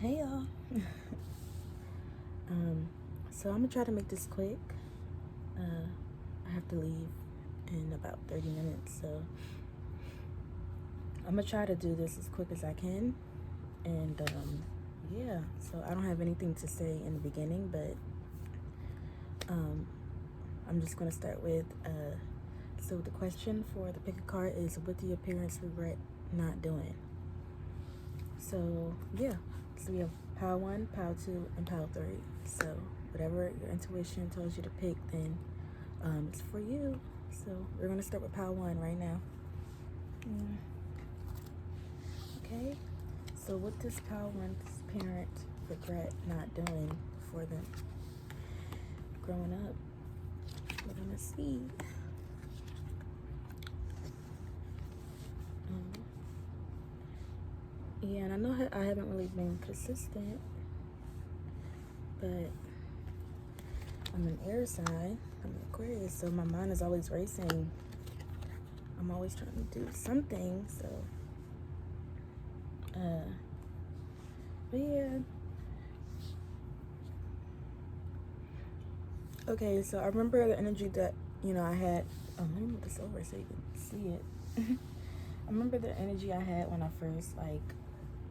Hey y'all. So I'm gonna try to make this quick. I have to leave in about 30 minutes, so I'm gonna try to do this as quick as I can. And yeah, so I don't have anything to say in the beginning, but I'm just gonna start with so the question for the pick a card is, what do your parents regret not doing? So yeah, so we have pile 1, pile 2, and pile 3. So whatever your intuition tells you to pick, then it's for you. So we're gonna start with pile 1 right now. Okay. So what does pile 1's parent regret not doing for them growing up? We're gonna see. Yeah, and I know I haven't really been consistent, but I'm an air sign. I'm an Aquarius, so my mind is always racing. I'm always trying to do something, so but yeah. Okay, so I remember the energy that, I had. Oh, let me move this over so you can see it. I remember the energy I had when I first, the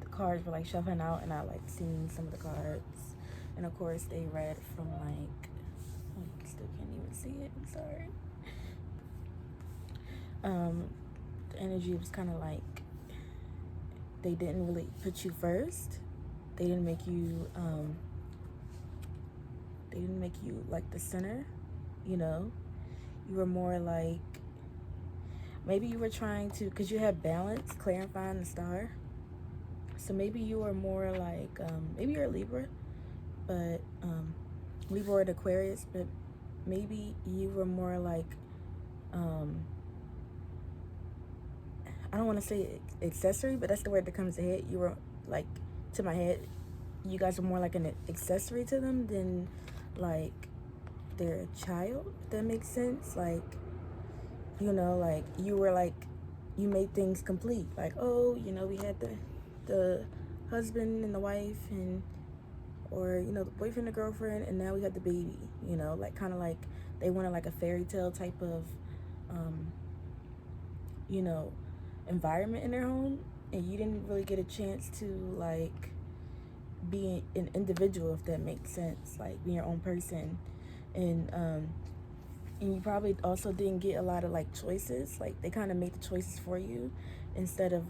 cards were, shuffling out, and I, seen some of the cards. And, of course, they read from, oh, you still can't even see it. I'm sorry. The energy was kind of they didn't really put you first. They didn't make you, the center, You were more maybe you were trying to, because you had balance, clarifying the star. So maybe you were more maybe you're a Libra, but Libra or an Aquarius, but maybe you were more I don't want to say accessory, but that's the word that comes to head. You were to my head, you guys were more like an accessory to them than their child, if that makes sense. You were you made things complete. We had the husband and the wife, and or the boyfriend and girlfriend, and now we got the baby. Kind of they wanted a fairy tale type of environment in their home, and you didn't really get a chance to be an individual, if that makes sense, be your own person. And you probably also didn't get a lot of choices. They kind of made the choices for you instead of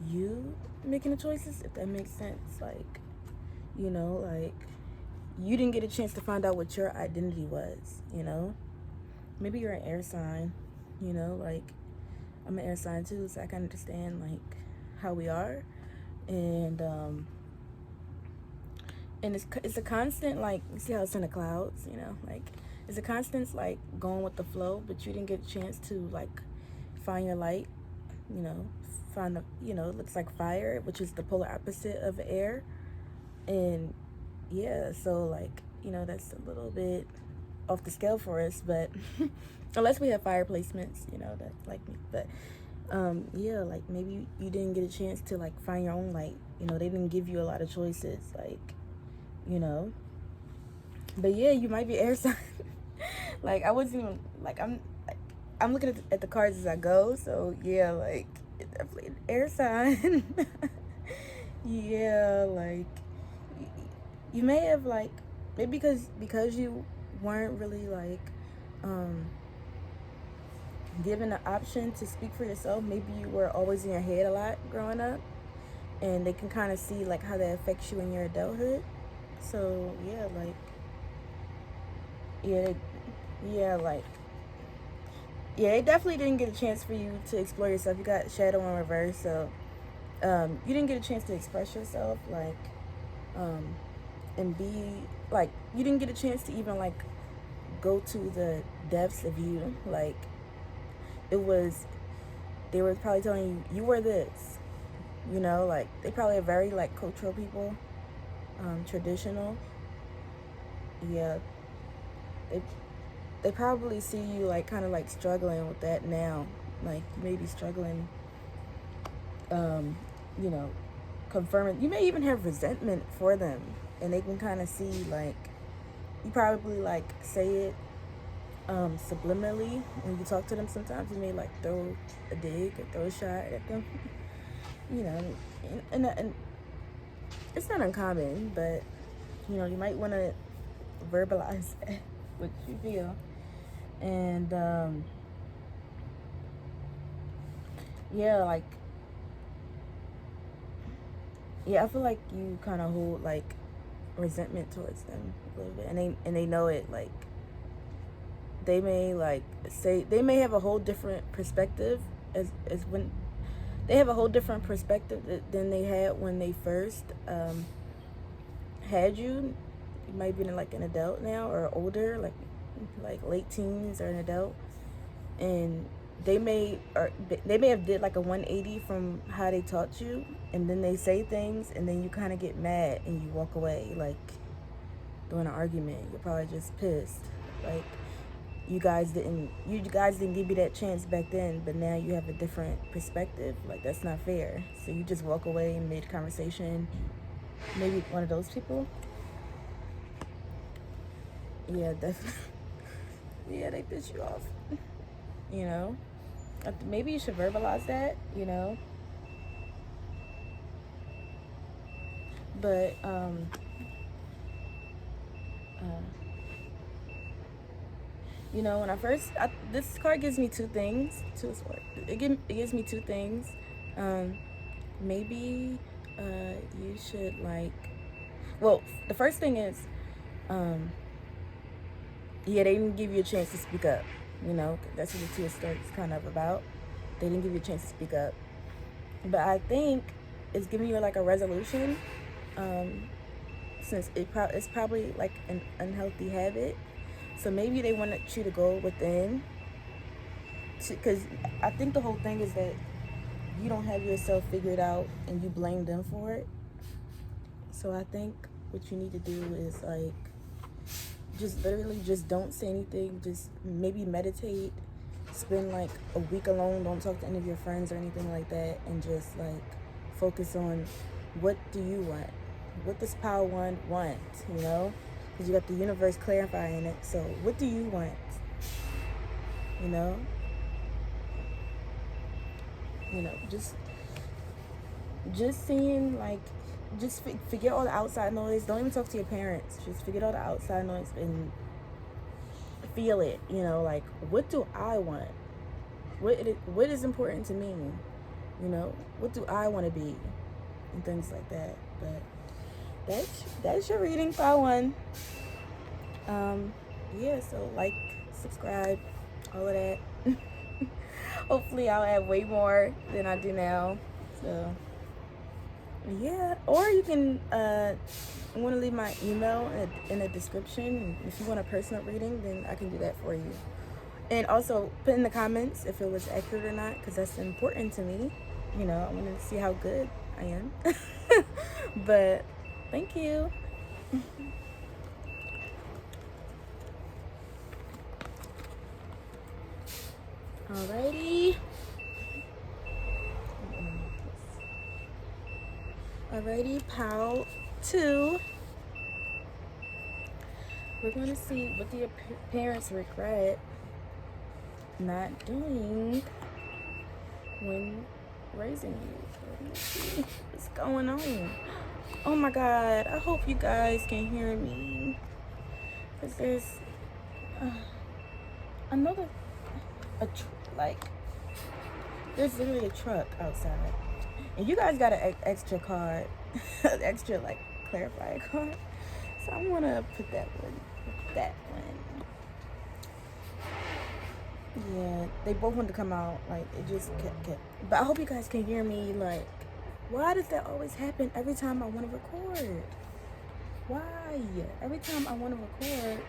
you making the choices, if that makes sense. You didn't get a chance to find out what your identity was. Maybe you're an air sign. I'm an air sign too, so I can understand how we are. And it's a constant, you see how it's in the clouds, it's a constant going with the flow, but you didn't get a chance to find your light, find the, it looks like fire, which is the polar opposite of air. And yeah, so that's a little bit off the scale for us, but unless we have fire placements, that's like me. But yeah, maybe you didn't get a chance to find your own light. They didn't give you a lot of choices, but yeah, you might be air sign. I wasn't even I'm looking at the cards as I go, so yeah, definitely an air sign. Yeah, you may have maybe because you weren't really given the option to speak for yourself. Maybe you were always in your head a lot growing up, and they can kind of see how that affects you in your adulthood. So yeah, yeah, yeah, yeah, it definitely didn't get a chance for you to explore yourself. You got shadow in reverse, so you didn't get a chance to express yourself, and be you didn't get a chance to even go to the depths of you. It was, they were probably telling you you were this, they probably are very cultural people, traditional. Yeah, they probably see you kind of struggling with that now. You may be struggling, you know confirming. You may even have resentment for them, and they can kind of see, like, you probably like say it subliminally when you talk to them. Sometimes you may like throw a dig or throw a shot at them, you know, and it's not uncommon, but you know, you might want to verbalize what you feel. And yeah, like, yeah, I feel like you kind of hold like resentment towards them a little bit, and they know it. Like, they may like say, they may have a whole different perspective as when they have a whole different perspective than they had when they first had you. You might be like an adult now or older, like late teens or an adult, and they may have did like a 180 from how they taught you, and then they say things, and then you kind of get mad and you walk away. Like, during an argument, you're probably just pissed, like you guys didn't give you that chance back then, but now you have a different perspective. Like, that's not fair. So you just walk away in mid conversation. Maybe one of those people. Yeah, definitely. Yeah, they piss you off. You know, maybe you should verbalize that. You know, but you know, when this card gives me two things. It gives me two things. Maybe you should like. Well, the first thing is, yeah, they didn't give you a chance to speak up. You know, that's what the Two of Swords is kind of about. They didn't give you a chance to speak up, but I think it's giving you like a resolution. Since it's probably like an unhealthy habit. So maybe they wanted you to go within, because I think the whole thing is that you don't have yourself figured out and you blame them for it. So I think what you need to do is like, just literally just don't say anything. Just maybe meditate, spend like a week alone, don't talk to any of your friends or anything like that, and just like focus on what do you want? What does Power One want, you know? Because you got the universe clarifying it. So what do you want? You know, just seeing like, just forget all the outside noise. Don't even talk to your parents. Just forget all the outside noise and feel it. You know, like, what do I want? What is important to me? You know, what do I want to be? And things like that. But that's your reading, Power One. Yeah, so like, subscribe, all of that. Hopefully I'll have way more than I do now. So yeah, or you can want to leave my email in the description. If you want a personal reading, then I can do that for you. And also put in the comments if it was accurate or not, because that's important to me. You know, I want to see how good I am. But thank you. Alrighty, Pal 2. We're going to see what the parents regret not doing when raising you. So let's see what's going on. Oh my God, I hope you guys can hear me. Because there's another, there's literally a truck outside. And you guys got an extra card, extra like clarifier card. So I'm gonna put that one. Yeah, they both wanted to come out. Like, it just kept. But I hope you guys can hear me. Like, why does that always happen every time I want to record? Why? Every time I want to record,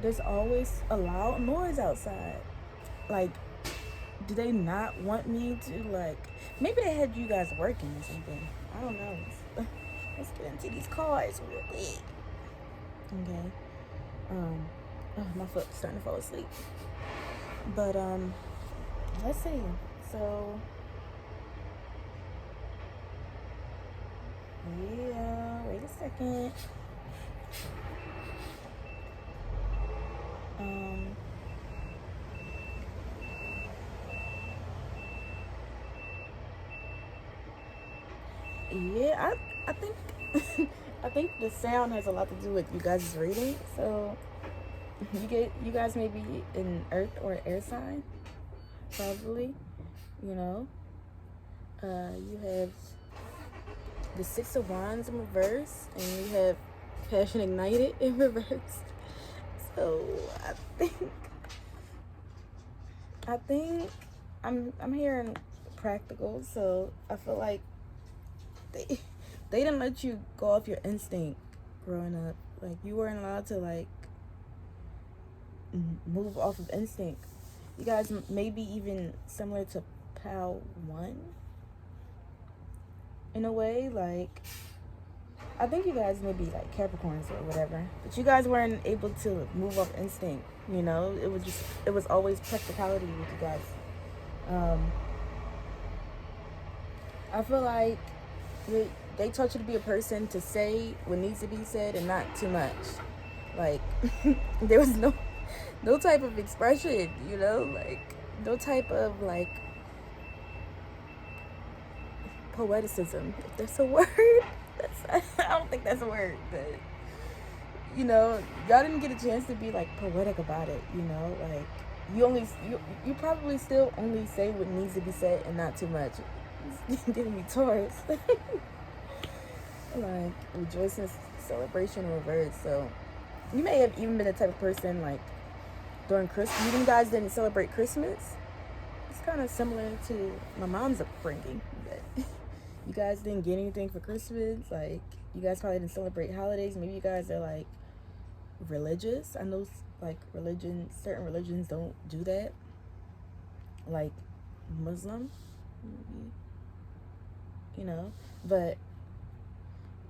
there's always a loud noise outside. Like, do they not want me to, like, maybe they had you guys working or something. I don't know. Let's get into these cards real quick. Okay. Oh, my foot's starting to fall asleep. But let's see. So Yeah, wait a second. Um, yeah, I think I think the sound has a lot to do with you guys' reading. So you guys may be an earth or air sign, probably. You know, you have the Six of Wands in reverse, and you have Passion Ignited in reverse. So I think I think I'm hearing practical. So I feel like they they didn't let you go off your instinct growing up. Like you weren't allowed to like move off of instinct. You guys maybe even similar to PAL 1 in a way. Like I think you guys may be like Capricorns or whatever, but you guys weren't able to move off instinct. You know, it was always practicality with you guys. I feel like they taught you to be a person to say what needs to be said and not too much. Like there was no type of expression, you know, like no type of like poeticism, if that's a word. I don't think that's a word, but you know, y'all didn't get a chance to be like poetic about it, you know, like you probably still only say what needs to be said and not too much. It's giving me Taurus. Like rejoicing, celebration, reverse. So you may have even been the type of person like during Christmas. You guys didn't celebrate Christmas. It's kind of similar to my mom's upbringing, but you guys didn't get anything for Christmas. Like you guys probably didn't celebrate holidays. Maybe you guys are like religious. I know like certain religions don't do that. Like Muslim, maybe, you know, but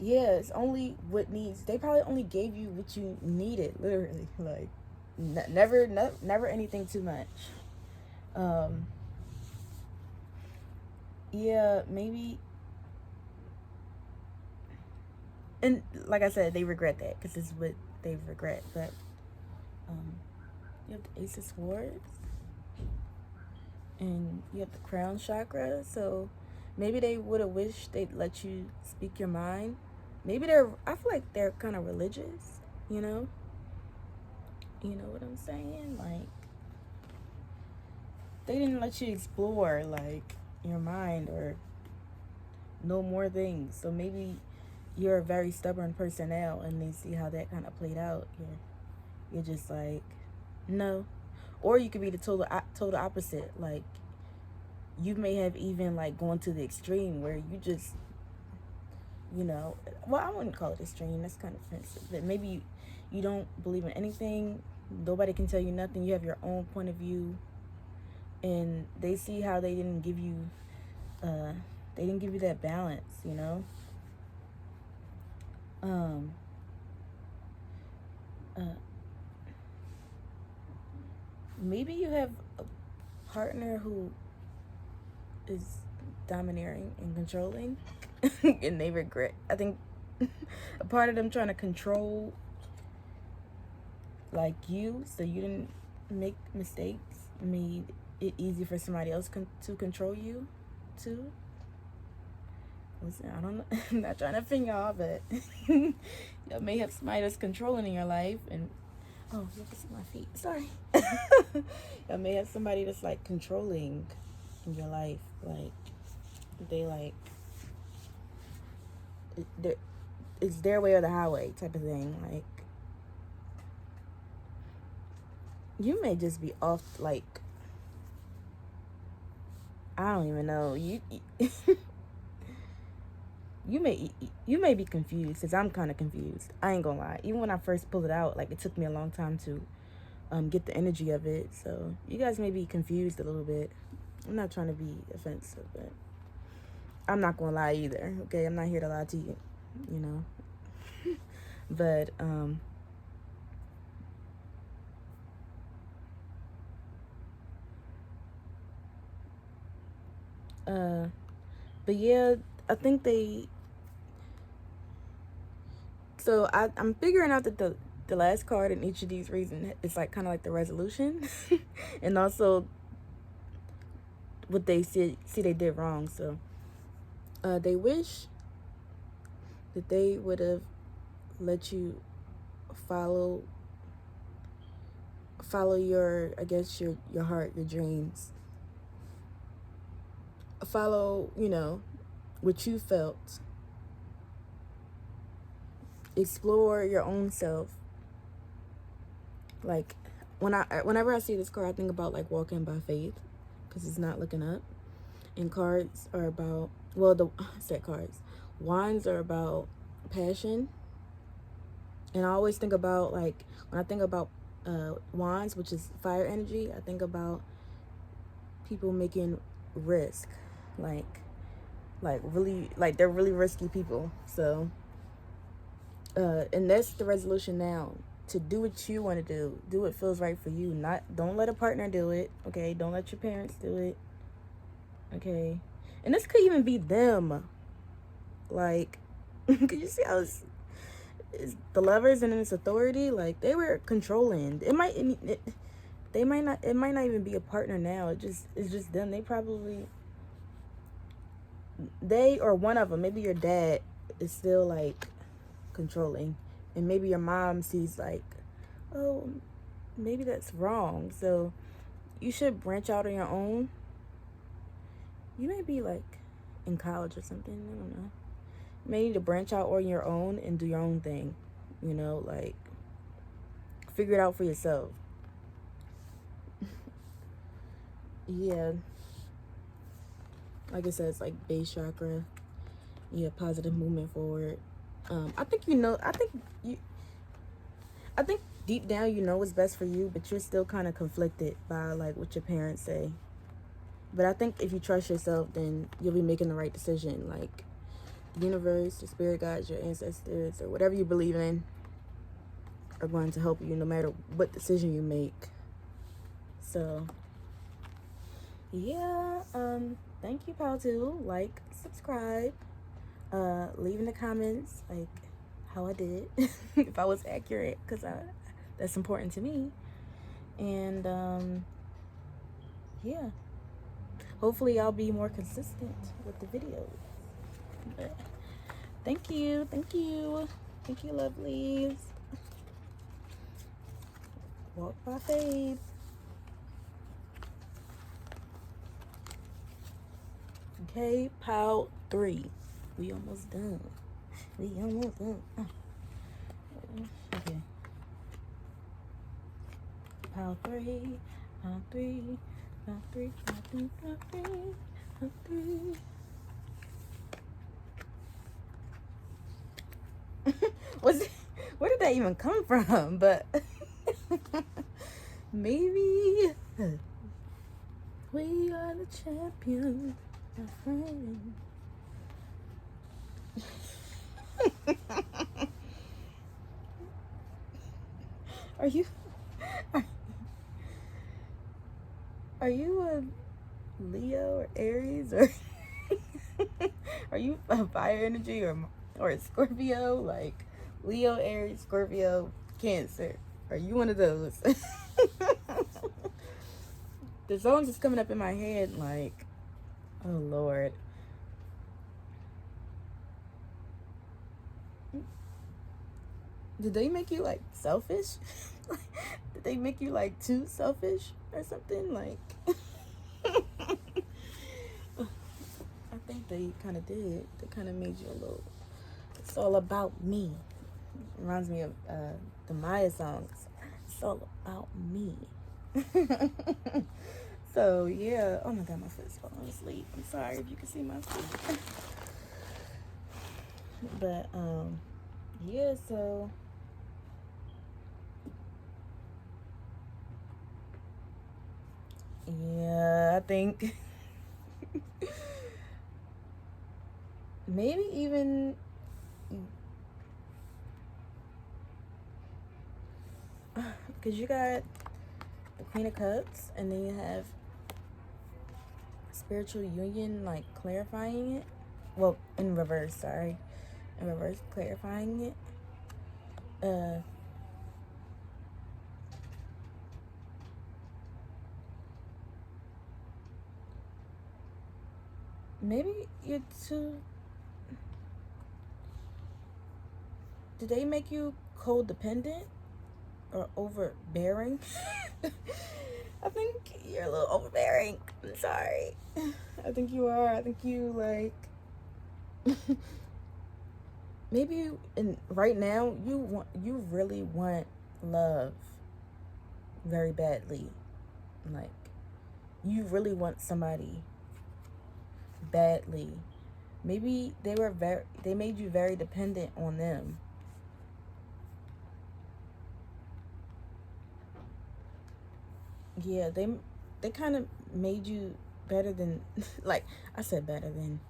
yeah, it's only what needs. They probably only gave you what you needed, literally. Like, never anything too much. Um, yeah, maybe. And like I said, they regret that because it's what they regret. But you have the Ace of Swords, and you have the Crown Chakra. So maybe they would have wished they'd let you speak your mind. Maybe I feel like they're kind of religious, you know? You know what I'm saying? Like, they didn't let you explore, like, your mind or know more things. So maybe you're a very stubborn person now and they see how that kind of played out. You're just like, no. Or you could be the total opposite. Like, you may have even, like, gone to the extreme where you just, you know, well, I wouldn't call it extreme. That's kind of offensive. But maybe you don't believe in anything. Nobody can tell you nothing. You have your own point of view. And they see how they didn't give you that balance, you know. Maybe you have a partner who is domineering and controlling and they regret. I think a part of them trying to control like you so you didn't make mistakes made it easy for somebody else to control you too. Listen, I don't know. I'm not trying to finger y'all, but you may have somebody that's controlling in your life and oh, you can see my feet. Sorry. You may have somebody that's like controlling in your life. Like they like it's their way or the highway type of thing. Like you may just be off. Like I don't even know. You may be confused because I'm kind of confused. I ain't gonna lie. Even when I first pulled it out, like it took me a long time to get the energy of it. So you guys may be confused a little bit. I'm not trying to be offensive, but I'm not gonna lie either. Okay, I'm not here to lie to you, you know. But but yeah, I think they So I'm figuring out that the last card in each of these reasons is like kind of like the resolution, and also what they see they did wrong. So they wish that they would have let you follow your, I guess, your heart, your dreams. Follow, what you felt. Explore your own self. Like, whenever I see this card, I think about like walking by faith, because it's not looking up. And cards are about, well, set cards. Wands are about passion. And I always think about, like, when I think about wands, which is fire energy, I think about people making risk, like really, like they're really risky people. So and that's the resolution now, to do what you want to do what feels right for you. Don't let a partner do it, okay? Don't let your parents do it, okay? And this could even be them, like could you see how it's the Lovers and its authority? Like, they were controlling. It might not even be a partner now. It's just them. They or one of them, maybe your dad, is still like controlling, and maybe your mom sees like, oh, maybe that's wrong, so you should branch out on your own. You may be like in college or something, I don't know. You may need to branch out on your own and do your own thing, like figure it out for yourself. Yeah, like I said, it's like base chakra. Yeah, positive movement forward. I think deep down you know what's best for you, but you're still kind of conflicted by like what your parents say. But I think if you trust yourself, then you'll be making the right decision. Like, the universe, your spirit guides, your ancestors, or whatever you believe in are going to help you no matter what decision you make. So yeah, thank you, pal. Too, like, subscribe, leave in the comments like how I did, if I was accurate, because that's important to me. And yeah, hopefully I'll be more consistent with the videos. But thank you, lovelies. Walk by faith. Okay, pile 3. We almost done. Okay. Pile 3. Pile 3. Pile 3. Pile 3. Pile 3. Pile 3. Where did that even come from? But maybe we are the champions, my friend. Are you a Leo or Aries, or are you a fire energy or a Scorpio? Like Leo, Aries, Scorpio, Cancer. Are you one of those? The song just coming up in my head like, oh Lord. Did they make you like selfish? Did they make you like too selfish or something? Like I think they kind of did. They kind of made you a little, it's all about me. Reminds me of the Maya songs. It's all about me. So yeah. Oh my God, my foot's falling asleep. I'm sorry if you can see my feet. But yeah. So yeah, I think maybe even because you got the Queen of Cups, and then you have spiritual union, like clarifying it. Well, in reverse, sorry. In reverse, clarifying it. uh maybe you're too, did they make you codependent or overbearing? I think you're a little overbearing. I'm sorry. I think you are. I think you like maybe right now you really want love very badly. Like you really want somebody badly. Maybe they made you very dependent on them. Yeah, they kind of made you better than like I said better than,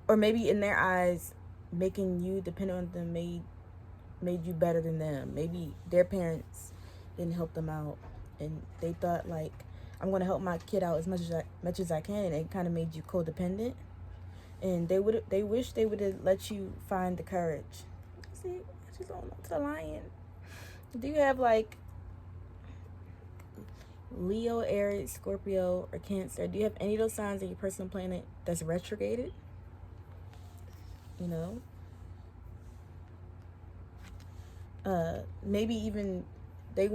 or maybe in their eyes making you dependent on them made you better than them. Maybe their parents didn't help them out and they thought like I'm going to help my kid out as much as I can, and it kind of made you codependent. And they wish they would have let you find the courage. See, she's on to the lion. Do you have like Leo, Aries, Scorpio, or Cancer? Do you have any of those signs in your personal planet that's retrograded? You know, maybe even they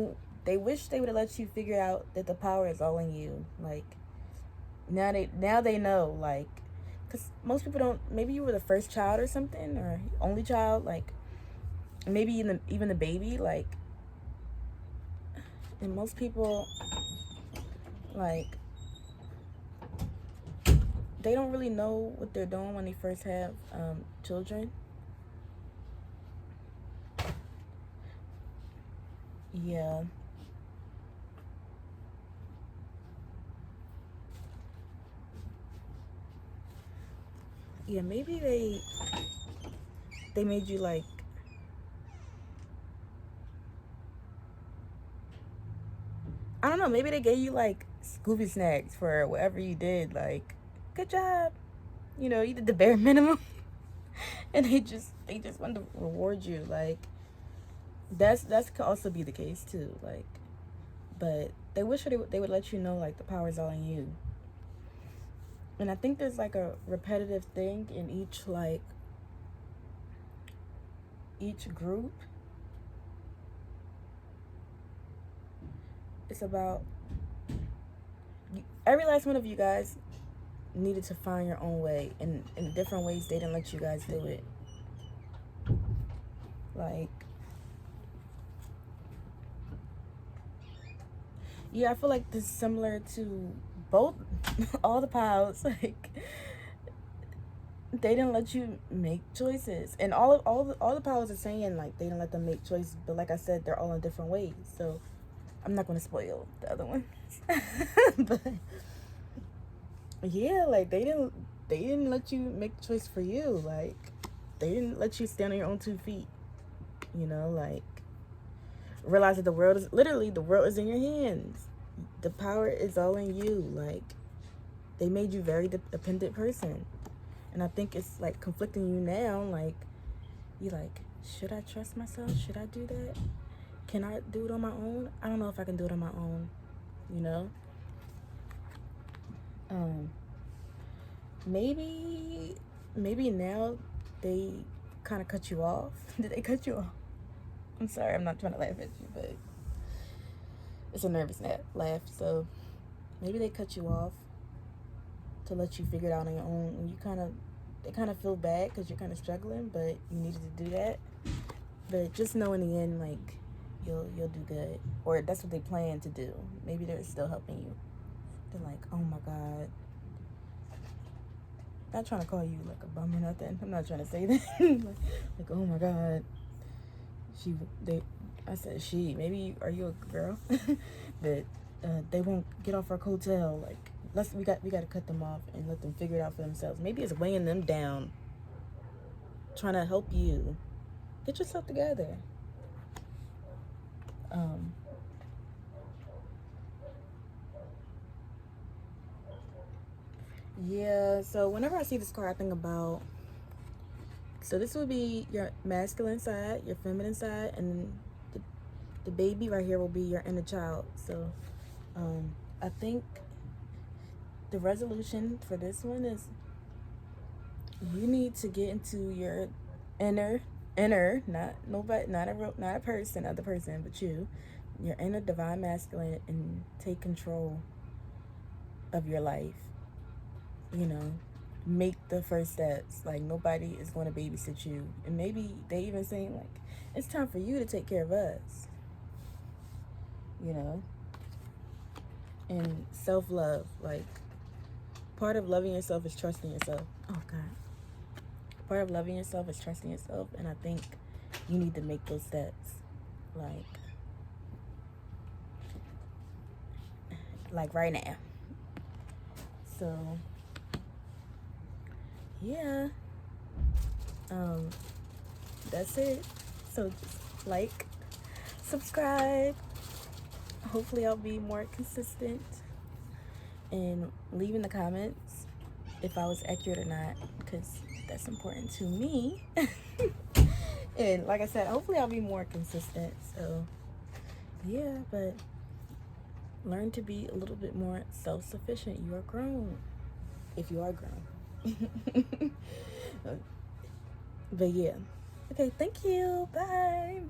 they wish they would have let you figure out that the power is all in you. Like now they know, like, because most people don't. Maybe you were the first child or something, or only child, like maybe even the baby, like, and most people like they don't really know what they're doing when they first have children. Yeah. Yeah, maybe they made you like, I don't know, maybe they gave you like Scooby snacks for whatever you did, like good job. You know, you did the bare minimum. And they just want to reward you, like that's could also be the case too, like, but they wish they would let you know like the power's all in you. And I think there's like a repetitive thing in each group. It's about every last one of you guys needed to find your own way, and in different ways they didn't let you guys do it. Like, yeah, I feel like this is similar to both all the piles. Like, they didn't let you make choices, and all the piles are saying like they didn't let them make choices. But like I said, they're all in different ways. So I'm not gonna spoil the other ones. But yeah, like they didn't let you make the choice for you. Like they didn't let you stand on your own 2 feet. You know, like realize that the world is in your hands. The power is all in you. Like they made you very dependent person, and I think it's like conflicting you now. Like you like, should I trust myself? Should I do that? Can I do it on my own? I don't know if I can do it on my own. You know. Um, maybe now they kind of cut you off. Did they cut you off? I'm sorry, I'm not trying to laugh at you, but it's a nervous laugh. So maybe they cut you off to let you figure it out on your own. And they kind of feel bad because you're kind of struggling, but you needed to do that. But just know in the end, like you'll do good, or that's what they plan to do. Maybe they're still helping you. They're like, oh my God. Not trying to call you like a bum or nothing. I'm not trying to say that. like, oh my God. I said she. Maybe are you a girl? But they won't get off our coattail. Like, we got to cut them off and let them figure it out for themselves. Maybe it's weighing them down, trying to help you get yourself together. Yeah. So whenever I see this card, I think about So this will be your masculine side, your feminine side, and the baby right here will be your inner child. So I think the resolution for this one is you need to get into your inner, not nobody, not a person, other person, but you, your inner divine masculine, and take control of your life. You know, make the first steps. Like, nobody is going to babysit you, and maybe they even saying like, it's time for you to take care of us. You know, and self-love, like, part of loving yourself is trusting yourself. Oh God. Part of loving yourself is trusting yourself, and I think you need to make those steps, like right now. So yeah, that's it. So just like, subscribe. Hopefully I'll be more consistent, and leave in the comments if I was accurate or not, because that's important to me. And like I said, hopefully I'll be more consistent. So yeah, but learn to be a little bit more self-sufficient. You are grown, if you are grown. But yeah, okay, thank you. Bye.